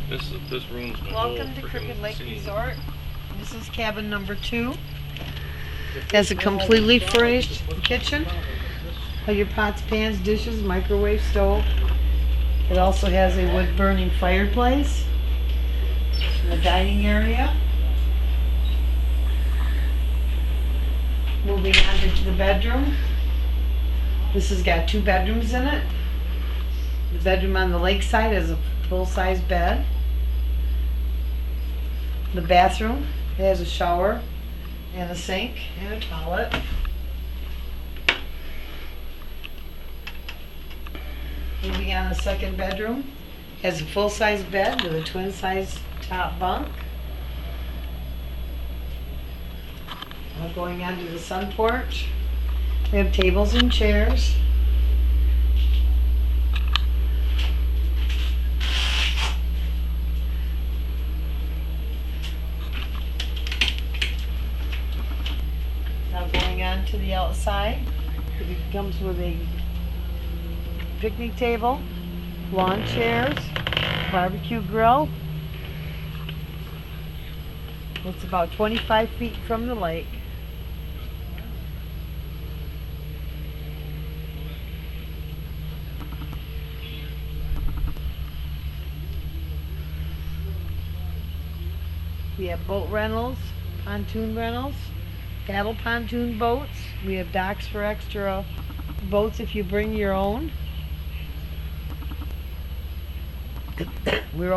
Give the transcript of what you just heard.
This room's my Welcome to Crooked Lake Resort. This is cabin number 2. Has a completely furnished kitchen. All your pots, pans, dishes, microwave, stove. It also has a wood burning fireplace. In the dining area. Moving on to the bedroom. This has got 2 bedrooms in it. The bedroom on the lake side has a full-size bed. The bathroom has a shower and a sink and a toilet. Moving on, the second bedroom has a full-size bed with a twin-size top bunk. Now going on to the sun porch, we have tables and chairs. Now going on to the outside, it comes with a picnic table, lawn chairs, barbecue grill. It's about 25 feet from the lake. We have boat rentals, pontoon rentals, paddle pontoon boats. We have docks for extra boats if you bring your own. We're open